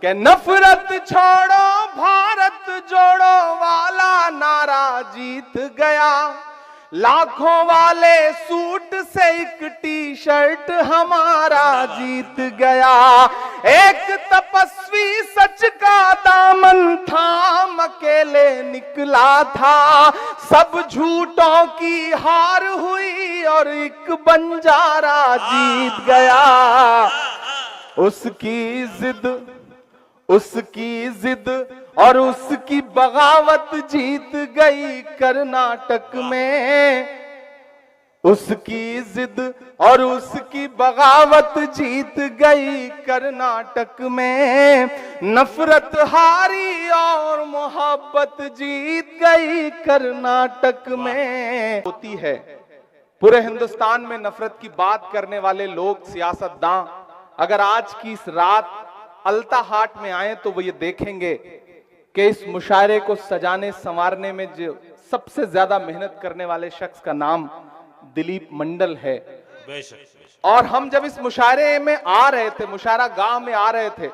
कि नफरत छोड़ो भारत जोड़ो वाला नारा जीत गया। लाखों वाले सूट से एक टी शर्ट हमारा जीत गया। एक तपस्वी सच का दामन थाम अकेले निकला था। सब झूठों की हार हुई और एक बंजारा जीत गया। उसकी जिद और उसकी बगावत जीत गई कर्नाटक में। उसकी जिद और उसकी बगावत जीत गई कर्नाटक में। नफरत हारी और मोहब्बत जीत गई कर्नाटक में। होती है पूरे हिंदुस्तान में नफरत की बात करने वाले लोग, सियासतदान, अगर आज की इस रात अलता हाट में आए तो वो ये देखेंगे कि इस मुशायरे को सजाने संवारने में जो सबसे ज्यादा मेहनत करने वाले शख्स का नाम दिलीप मंडल है। और हम जब इस मुशायरे में आ रहे थे, मुशायरा गांव में आ रहे थे,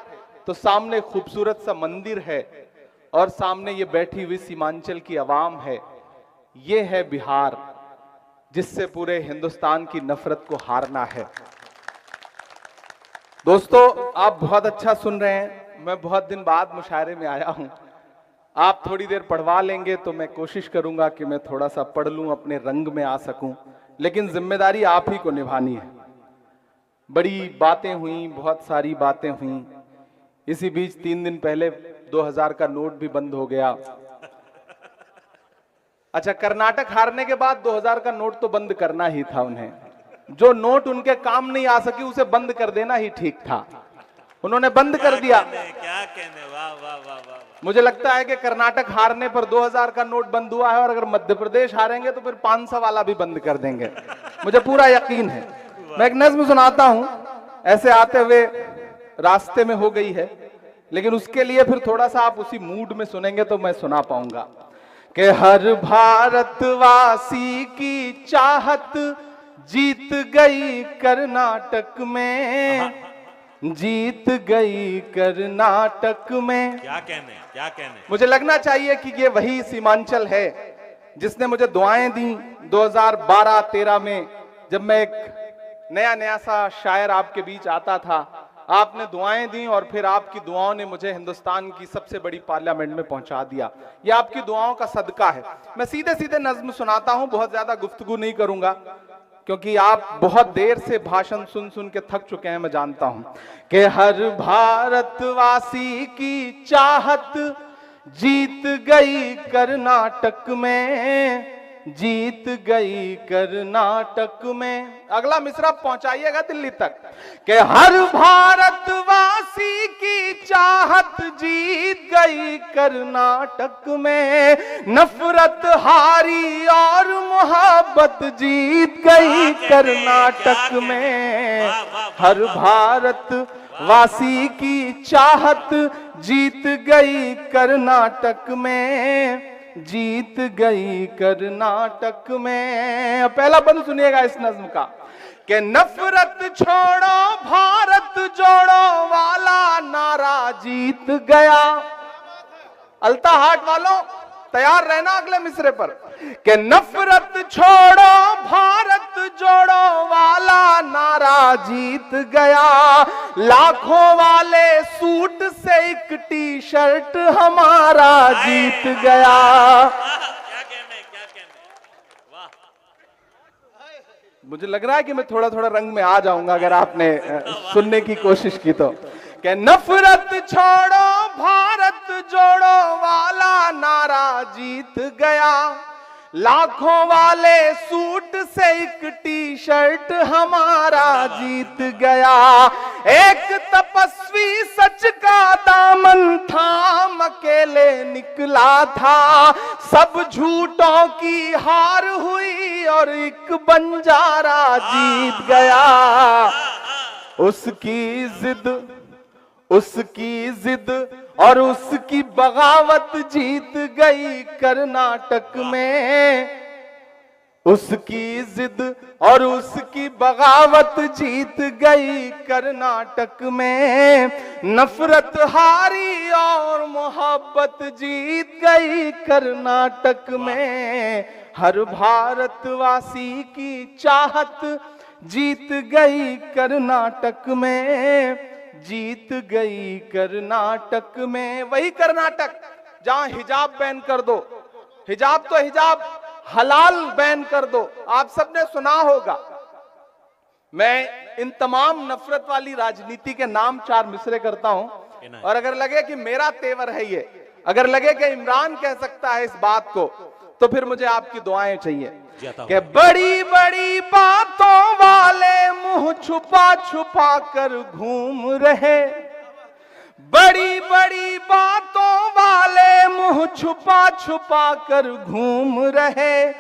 तो सामने खूबसूरत सा मंदिर है और सामने ये बैठी हुई सीमांचल की आवाम है। ये है बिहार, जिससे पूरे हिंदुस्तान की नफरत को हारना है। दोस्तों, आप बहुत अच्छा सुन रहे हैं। मैं बहुत दिन बाद मुशायरे में आया हूं। आप थोड़ी देर पढ़वा लेंगे तो मैं कोशिश करूंगा कि मैं थोड़ा सा पढ़ लूं, अपने रंग में आ सकूं, लेकिन जिम्मेदारी आप ही को निभानी है। बड़ी बातें हुई, बहुत सारी बातें हुई। इसी बीच 3 दिन पहले 2000 का नोट भी बंद हो गया। अच्छा, कर्नाटक हारने के बाद 2000 का नोट तो बंद करना ही था उन्हें। जो नोट उनके काम नहीं आ सकी उसे बंद कर देना ही ठीक था। उन्होंने बंद कर दिया। क्या कहने, वाह वाह वाह वाह। मुझे लगता है कि कर्नाटक हारने पर 2000 का नोट बंद हुआ है, और अगर मध्य प्रदेश हारेंगे तो फिर 500 वाला भी बंद कर देंगे। मुझे पूरा यकीन है। मैं एक नज्म सुनाता हूं, ऐसे आते हुए रास्ते में हो गई है, लेकिन उसके लिए फिर थोड़ा सा आप उसी मूड में सुनेंगे तो मैं सुना पाऊंगा कि हर भारतवासी की चाहत जीत गई कर्नाटक में, जीत गई कर्नाटक में। क्या कहने, क्या कहने। मुझे लगना चाहिए कि ये वही सीमांचल है जिसने मुझे दुआएं दी 2012-13 में, जब मैं एक नया सा शायर आपके बीच आता था। आपने दुआएं दी और फिर आपकी दुआओं ने मुझे हिंदुस्तान की सबसे बड़ी पार्लियामेंट में पहुंचा दिया। ये आपकी दुआओं का सदका है। मैं सीधे सीधे नज्म सुनाता हूं, बहुत ज्यादा गुफ्तगू नहीं करूंगा, क्योंकि आप बहुत देर से भाषण सुन सुन के थक चुके हैं, मैं जानता हूं। कि हर भारतवासी की चाहत जीत गई कर्नाटक में, जीत गई कर्नाटक में। अगला मिसरा पहुंचाइएगा दिल्ली तक कि हर भारतवासी की चाहत जीत गई कर्नाटक में। नफरत हारी और मोहब्बत जीत गई कर्नाटक में। हर भारतवासी की चाहत जीत गई कर्नाटक में, जीत गई कर्नाटक में। पहला बंद सुनिएगा इस नज्म का कि नफरत छोड़ो भारत जोड़ो वाला नारा जीत गया। अलता हाट वालों, तैयार रहना अगले मिसरे पर कि नफरत छोड़ो भारत जोड़ो वाला नारा जीत गया। लाखों वाले सूट से एक टी शर्ट हमारा जीत गया। क्या कहने, क्या कहने, वाह। मुझे लग रहा है कि मैं थोड़ा थोड़ा रंग में आ जाऊंगा अगर आपने सुनने की कोशिश की तो। कि नफरत छोड़ो भारत जोड़ो वाला नारा जीत गया। लाखों वाले सूट से एक टी शर्ट हमारा जीत गया। एक तपस्वी सच का दामन थाम अकेले निकला था। सब झूठों की हार हुई और एक बंजारा जीत गया। उसकी जिद और उसकी बगावत जीत गई कर्नाटक में। उसकी जिद और उसकी बगावत जीत गई कर्नाटक में। नफरत हारी और मोहब्बत जीत गई कर्नाटक में। हर भारतवासी की चाहत जीत गई कर्नाटक में, जीत गई कर्नाटक में। वही कर्नाटक जहां हिजाब बैन कर दो, हिजाब तो हिजाब हलाल बैन कर दो। आप सबने सुना होगा। मैं इन तमाम नफरत वाली राजनीति के नाम 4 मिसरे करता हूं, और अगर लगे कि मेरा तेवर है ये, अगर लगे कि इमरान कह सकता है इस बात को, तो फिर मुझे आपकी दुआएं चाहिए कि बड़ी बड़ी बातों वाले मुंह छुपा छुपा कर घूम रहे, बड़ी बड़ी बातों वाले मुंह छुपा छुपा कर घूम रहे।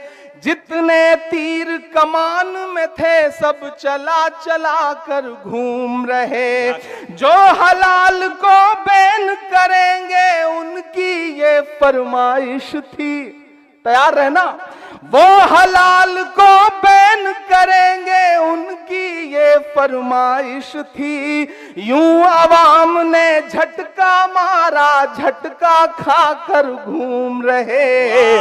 जितने तीर कमान में थे सब चला चला कर घूम रहे। जो हलाल को बैन करेंगे उनकी ये फरमाइश थी। तैयार रहना। वो हलाल को बैन करेंगे उनकी ये फरमाइश थी। यूं अवाम ने झटका मारा, झटका खाकर घूम रहे।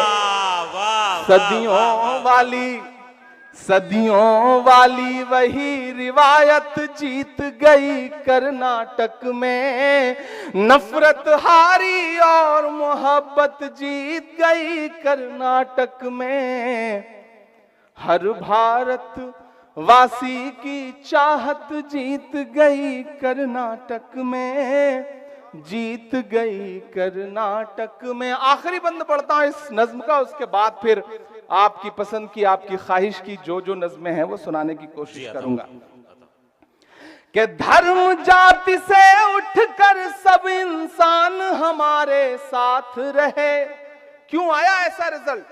सदियों वाली वही रिवायत जीत गई कर्नाटक में। नफरत हारी और मोहब्बत जीत गई कर्नाटक में। हर भारत वासी की चाहत जीत गई कर्नाटक में, जीत गई कर्नाटक में। आखिरी बंद पढ़ता हूं इस नज्म का, उसके बाद फिर आपकी पसंद की, आपकी ख्वाहिश की जो नज्में हैं वो सुनाने की कोशिश करूंगा। कि धर्म जाति से उठकर सब इंसान हमारे साथ रहे। क्यों आया ऐसा रिजल्ट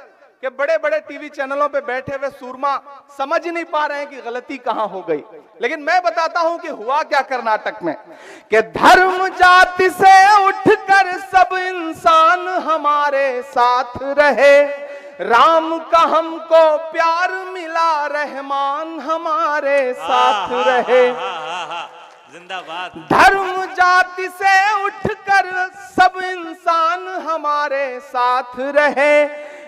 कि बड़े बड़े टीवी चैनलों पे बैठे हुए सूरमा समझ ही नहीं पा रहे हैं कि गलती कहां हो गई। लेकिन मैं बताता हूं कि हुआ क्या कर्नाटक में। कि धर्म जाति से उठकर सब इंसान हमारे साथ रहे। राम का हमको प्यार मिला, रहमान हमारे साथ रहे। जिंदाबाद। धर्म जाति से उठकर सब इंसान हमारे साथ रहे।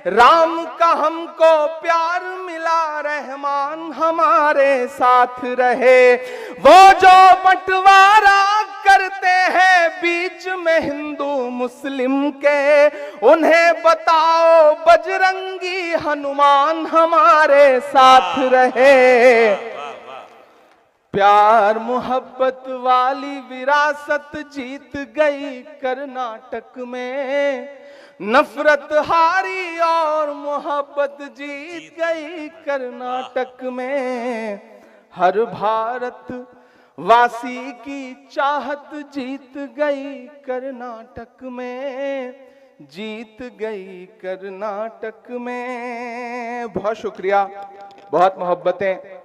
राम का हमको प्यार मिला, रहमान हमारे साथ रहे। वो जो बंटवारा करते हैं बीच में हिंदू मुस्लिम के, उन्हें बताओ बजरंगी हनुमान हमारे साथ रहे। प्यार मोहब्बत वाली विरासत जीत गई कर्नाटक में। नफरत हारी और मोहब्बत जीत गई कर्नाटक में। हर भारत वासी की चाहत जीत गई कर्नाटक में, जीत गई कर्नाटक में। बहुत शुक्रिया, बहुत मोहब्बतें।